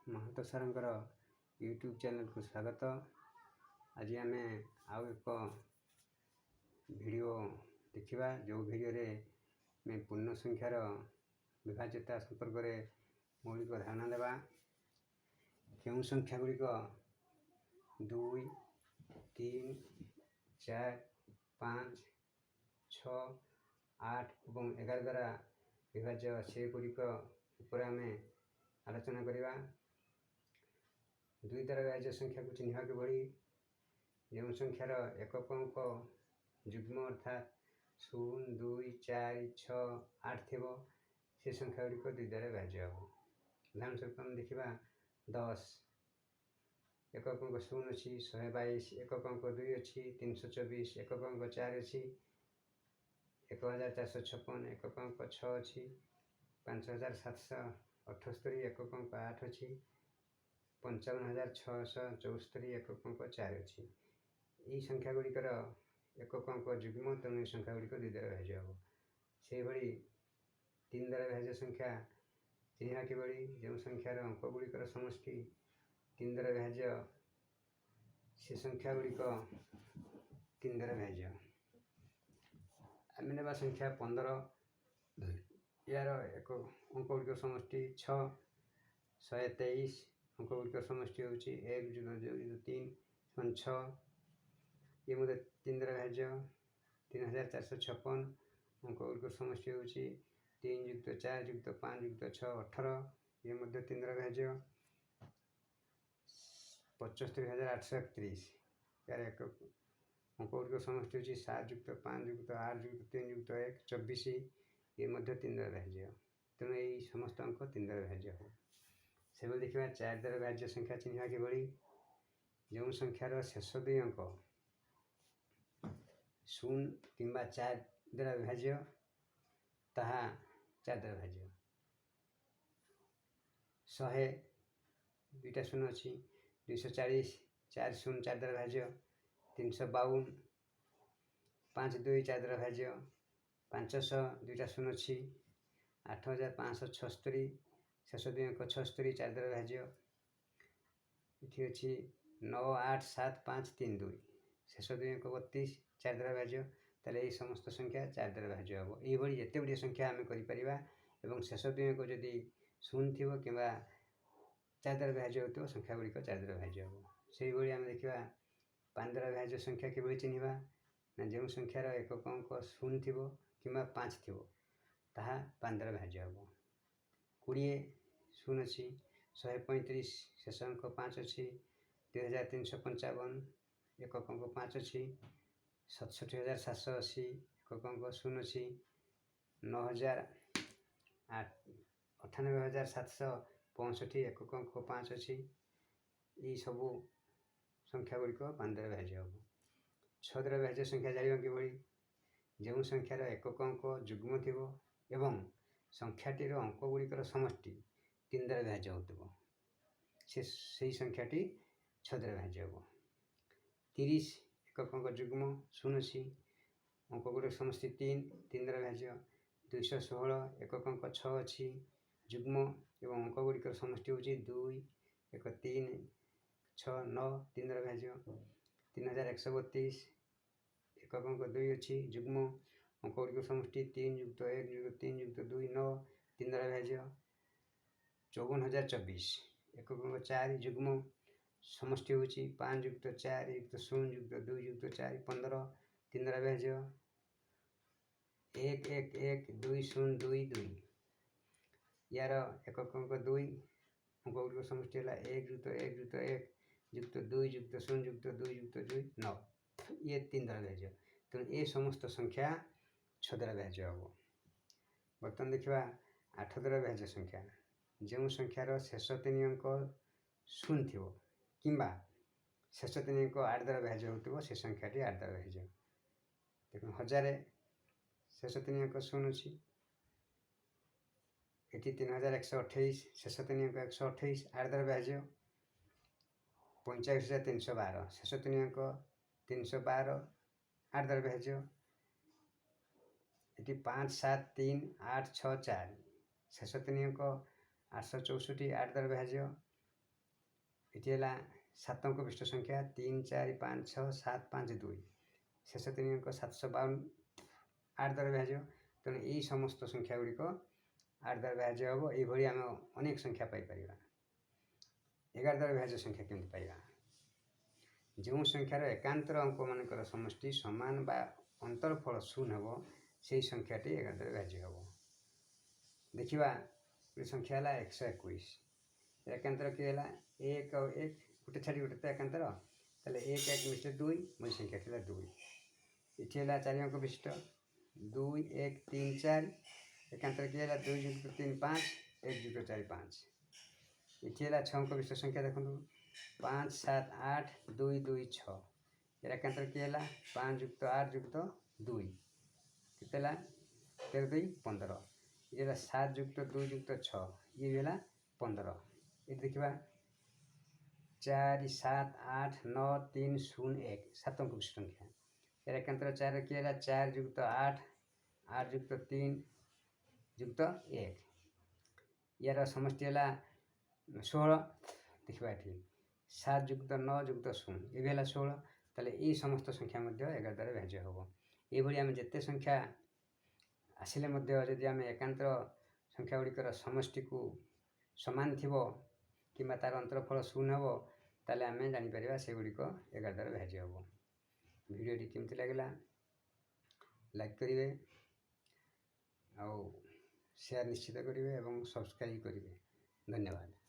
ମହାନ୍ତ ସାରଙ୍କର ୟୁଟ୍ୟୁବ୍ ଚ୍ୟାନେଲକୁ ସ୍ୱାଗତ। ଆଜି ଆମେ ଆଉ ଏକ ଭିଡ଼ିଓ ଦେଖିବା, ଯେଉଁ ଭିଡ଼ିଓରେ ଆମେ ପୂର୍ଣ୍ଣ ସଂଖ୍ୟାର ବିଭାଜ୍ୟତା ସମ୍ପର୍କରେ ମୌଳିକ ଧାରଣା ଦେବା। କେଉଁ ସଂଖ୍ୟା ଗୁଡ଼ିକ 2, 3, 4, 5, 6, 8 ଏବଂ 11 ଦ୍ୱାରା ବିଭାଜ୍ୟ ସେଗୁଡ଼ିକ ଉପରେ ଆମେ ଆଲୋଚନା କରିବା। 2 ଦ୍ୱାରା ବିଭାଜ୍ୟ ସଂଖ୍ୟାକୁ ଚିହ୍ନିବା କିଭଳି? ଯେଉଁ ସଂଖ୍ୟାର ଏକକ ଅଙ୍କ ଯୁଗ୍ମ ଅର୍ଥାତ୍ 0, 2, 4, 6, 8 ଥିବ, ସେ ସଂଖ୍ୟା ଗୁଡ଼ିକ 2 ଦ୍ୱାରା ବିଭାଜ୍ୟ ହେବ। ଉଦାହରଣ ସ୍ୱରୂପ ଆମେ ଦେଖିବା 10, ଏକକ ଅଙ୍କ 0 ଅଛି, 122, ଏକକ ଅଙ୍କ 2 ଅଛି, 324, ଏକକ ଅଙ୍କ 4 ଅଛି, 1456, ଏକକ ଅଙ୍କ 6 ଅଛି, 5778, ଏକକ ଅଙ୍କ 8 ଅଛି, 55674, ଏକକ ଅଙ୍କ 4 ଅଛି। ଏହି ସଂଖ୍ୟା ଗୁଡ଼ିକର ଏକକ ଅଙ୍କ ଯୁଗ୍ମ, ତେଣୁ ଏହି ସଂଖ୍ୟା ଗୁଡ଼ିକ 2 ଦ୍ୱାରା ବିଭାଜ୍ୟ ହେବ। ସେହିଭଳି 3 ଦ୍ୱାରା ବିଭାଜ୍ୟ ସଂଖ୍ୟା ଚିହ୍ନିବା କିଭଳି? ଯେଉଁ ସଂଖ୍ୟାର ଅଙ୍କ ଗୁଡ଼ିକର ସମଷ୍ଟି 3 ଦ୍ୱାରା ବିଭାଜ୍ୟ, ସେ ସଂଖ୍ୟା ଗୁଡ଼ିକ 3 ଦ୍ୱାରା ବିଭାଜ୍ୟ। ଆମେ ନେବା ସଂଖ୍ୟା 15, ଏହାର ଅଙ୍କ ଗୁଡ଼ିକ ସମଷ୍ଟି 6, 123, ଅଙ୍କ ଗୁଡ଼ିକ ସମଷ୍ଟି ହେଉଛି 1 + 2 + 3 = 6, ଇଏ ମଧ୍ୟ 3 ଦ୍ୱାରା ବିଭାଜ୍ୟ। 3456, ଅଙ୍କ ଗୁଡ଼ିକ ସମଷ୍ଟି ହେଉଛି 3 + 4 + 5 + 6 18, ଇଏ ମଧ୍ୟ 3 ଦ୍ୱାରା ବିଭାଜ୍ୟ। 75831, ଏହାର ଅଙ୍କ ଗୁଡ଼ିକ ସମଷ୍ଟି ହେଉଛି 7 + 5 + 8 + 3 + 1 24, ଇଏ ମଧ୍ୟ 3 ଦ୍ୱାରା ବିଭାଜ୍ୟ। ତେଣୁ ଏହି ସମସ୍ତ ଅଙ୍କ 3 ଦ୍ୱାରା ବିଭାଜ୍ୟ ହେବ। ସେଭଳି ଦେଖିବା 4 ଦ୍ୱାରା ବିଭାଜ୍ୟ ସଂଖ୍ୟା ଚିହ୍ନିବା କିଭଳି? ଯେଉଁ ସଂଖ୍ୟାର ଶେଷ 2 ଅଙ୍କ 0 କିମ୍ବା 4 ଦ୍ୱାରା ବିଭାଜ୍ୟ, ତାହା 4 ଦ୍ୱାରା ବିଭାଜ୍ୟ। 100, 2ଟା 0 ଅଛି, 240, 4 0 4 ଦ୍ୱାରା ବିଭାଜ୍ୟ, 352, 5 2 4 ଦ୍ୱାରା ବିଭାଜ୍ୟ, 500, 2ଟା 0 ଅଛି, 8576, ଶେଷ 2 ଅଙ୍କ 76, 4 ଦ୍ୱାରା ବିଭାଜ୍ୟ। ଏଠି ଅଛି 987532, ଶେଷ 2 ଅଙ୍କ 32, 4 ଦ୍ୱାରା ବିଭାଜ୍ୟ। ତାହେଲେ ଏହି ସମସ୍ତ ସଂଖ୍ୟା 4 ଦ୍ୱାରା ବିଭାଜ୍ୟ ହେବ। ଏହିଭଳି ଯେତେ ଗୁଡ଼ିଏ ସଂଖ୍ୟା ଆମେ କରିପାରିବା ଏବଂ ଶେଷ 2 ଅଙ୍କ ଯଦି 0 ଥିବ କିମ୍ବା 4 ଦ୍ୱାରା ବିଭାଜ୍ୟ ହେଉଥିବ, ସଂଖ୍ୟା ଗୁଡ଼ିକ 4 ଦ୍ୱାରା ବିଭାଜ୍ୟ ହେବ। ସେହିଭଳି ଆମେ ଦେଖିବା 5 ଦ୍ୱାରା ବିଭାଜ୍ୟ ସଂଖ୍ୟା କିଭଳି ଚିହ୍ନିବା? ନା ଯେଉଁ ସଂଖ୍ୟାର ଏକକ ଅଙ୍କ 0 ଥିବ କିମ୍ବା 5 ଥିବ, ତାହା 5 ଦ୍ୱାରା ବିଭାଜ୍ୟ ହେବ। 20, 0 ଅଛି, 135, ଶେଷ ଅଙ୍କ 5 ଅଛି, 2355, ଏକକ ଅଙ୍କ 5 ଅଛି, 67780, ଏକକ ଅଙ୍କ 0 ଅଛି, 9,98,765, ଏକକ ଅଙ୍କ 5 ଅଛି। ଏହି ସବୁ ସଂଖ୍ୟା ଗୁଡ଼ିକ 5 ଦ୍ୱାରା ବିଭାଜ୍ୟ ହେବ। 6 ଦ୍ୱାରା ବିଭାଜ୍ୟ ସଂଖ୍ୟା ଜାଣିବା କିଭଳି? ଯେଉଁ ସଂଖ୍ୟାର ଏକକ ଅଙ୍କ ଯୁଗ୍ମ ଥିବ ଏବଂ ସଂଖ୍ୟାଟିର ଅଙ୍କ ଗୁଡ଼ିକର ସମଷ୍ଟି 3 ଦ୍ୱାରା ବିଭାଜ୍ୟ ହେଉଥିବ, ସେହି ସଂଖ୍ୟାଟି 6 ଦ୍ୱାରା ବିଭାଜ୍ୟ ହେବ। 30, ଏକକ ଅଙ୍କ ଯୁଗ୍ମ 0 ଅଛି, ଅଙ୍କ ଗୁଡ଼ିକ ସମଷ୍ଟି 3 ଦ୍ୱାରା ବିଭାଜ୍ୟ। 216, ଏକକ ଅଙ୍କ 6 ଅଛି, ଯୁଗ୍ମ ଏବଂ ଅଙ୍କ ଗୁଡ଼ିକର ସମଷ୍ଟି ହେଉଛି 2 1 3 6 9, 3 ଦ୍ୱାରା ବିଭାଜ୍ୟ। 3132, ଏକକ ଅଙ୍କ 2 ଅଛି, ଯୁଗ୍ମ ଅଙ୍କ ଗୁଡ଼ିକ ସମଷ୍ଟି 3 + 1 + 3 + 2 9, 3 ଦ୍ୱାରା ବିଭାଜ୍ୟ। 54024, ଏକକ ଅଙ୍କ 4, ଯୁଗ୍ମ ସମଷ୍ଟି ହେଉଛି 5 + 4 + 0 + 2 + 4 15, 3 ଦ୍ୱାରା ବିଭାଜ୍ୟ। 11120222, ୟାର ଏକକ ଅଙ୍କ 2, ଅଙ୍କ ଗୁଡ଼ିକ ସମଷ୍ଟି ହେଲା 1 + 1 + 1 + 2 + 0 + 2 + 2 9, ଇଏ 3 ଦ୍ୱାରା ବିଭାଜ୍ୟ। ତେଣୁ ଏ ସମସ୍ତ ସଂଖ୍ୟା 6 ଦ୍ୱାରା ବିଭାଜ୍ୟ ହେବ। ବର୍ତ୍ତମାନ ଦେଖିବା 8 ଦ୍ୱାରା ବିଭାଜ୍ୟ ସଂଖ୍ୟା। ଯେଉଁ ସଂଖ୍ୟାର ଶେଷ 3 ଅଙ୍କ 0 ଥିବ କିମ୍ବା ଶେଷ 3 ଅଙ୍କ 8 ଦ୍ୱାରା ବିଭାଜ୍ୟ ହେଉଥିବ, ସେ ସଂଖ୍ୟାଟି 8 ଦ୍ୱାରା ବିଭାଜ୍ୟ। ଦେଖନ୍ତୁ 1000, ଶେଷ 3 ଅଙ୍କ 0 ଅଛି, ଏଠି 3128, ଶେଷ 3 ଅଙ୍କ 128, 8 ଦ୍ୱାରା ବିଭାଜ୍ୟ। 45312, ଶେଷ 3 ଅଙ୍କ 312, 8 ଦ୍ୱାରା ବିଭାଜ୍ୟ। ଏଠି 573864, ଶେଷ 3 ଅଙ୍କ 864, 8 ଦ୍ୱାରା ବିଭାଜ୍ୟ। ଏଠି ହେଲା 7 ଅଙ୍କ ବିଶିଷ୍ଟ ସଂଖ୍ୟା 3 4 5 6 7 5 2 ଶେଷ 3 ଅଙ୍କ 752 8 ଦ୍ୱାରା ବିଭାଜ୍ୟ। ତେଣୁ ଏହି ସମସ୍ତ ସଂଖ୍ୟା ଗୁଡ଼ିକ 8 ଦ୍ୱାରା ବିଭାଜ୍ୟ ହେବ। ଏଇଭଳି ଆମେ ଅନେକ ସଂଖ୍ୟା ପାଇପାରିବା। 11 ଦ୍ୱାରା ବିଭାଜ୍ୟ ସଂଖ୍ୟା କେମିତି ପାଇବା? ଯେଉଁ ସଂଖ୍ୟାର ଏକାନ୍ତର ଅଙ୍କମାନଙ୍କର ସମଷ୍ଟି ସମାନ ବା ଅନ୍ତରଫଳ ଶୂନ ହେବ ସେହି ସଂଖ୍ୟାଟି 11 ଦ୍ୱାରା ବିଭାଜ୍ୟ ହେବ। ଦେଖିବା ଗୋଟେ ସଂଖ୍ୟା ହେଲା 121। ଏକାନ୍ତର କିଏ ହେଲା 1 ଆଉ 1 ଗୋଟେ ଛାଡ଼ି ଗୋଟେ ତ ଏକାନ୍ତର, ତାହେଲେ 1 1 ମିଶିଲେ 2 ମୋ ସଂଖ୍ୟାଟି ହେଲା 2। ଏଠି ହେଲା 4 ଅଙ୍କ ବିଶିଷ୍ଟ 2 1 3 4 ଏକାନ୍ତର କିଏ ହେଲା 2 ଯୁକ୍ତ 3 5 1 ଯୁକ୍ତ 4 5। ଏଠି ହେଲା 6 ଅଙ୍କ ବିଶିଷ୍ଟ ସଂଖ୍ୟା ଦେଖନ୍ତୁ 5 7 8 2 2 6 ଏକାନ୍ତର କିଏ ହେଲା 5 ଯୁକ୍ତ 8 ଯୁକ୍ତ 2 କେତେ ହେଲା 13 2 15। ये ହେଲା 7 ଯୁକ୍ତ 2 ଯୁକ୍ତ 6 ଇଏ ବି ହେଲା 15। ଏଠି ଦେଖିବା 4 7 8 9 3 0 1 7 ଅଙ୍କ ବିଶିଷ୍ଟ ସଂଖ୍ୟା ଏର ଏକାନ୍ତର 4 କିଏ ହେଲା 4 ଯୁକ୍ତ 8 8 ଯୁକ୍ତ 3 ଯୁକ୍ତ 1 यार समष्टि है 16। देखा ये 7 ଯୁକ୍ତ 9 ଯୁକ୍ତ 0 ये भी है 16। ताले ये समस्त संख्या 11 द्वारा विभाज्य हम। ये आम जिते संख्या आसिले जदि आम एकांतर संख्या गुड़िकर समष्टि को समान थी कि तार अंतरफल शून्य हम ताले आम जापर से गुड़िक 11 द्वारा विभाज्य हम। वीडियोटी केमती लगे लाइक करेंगे और शेयर निश्चित करेंगे और सब्सक्राइब करेंगे। धन्यवाद।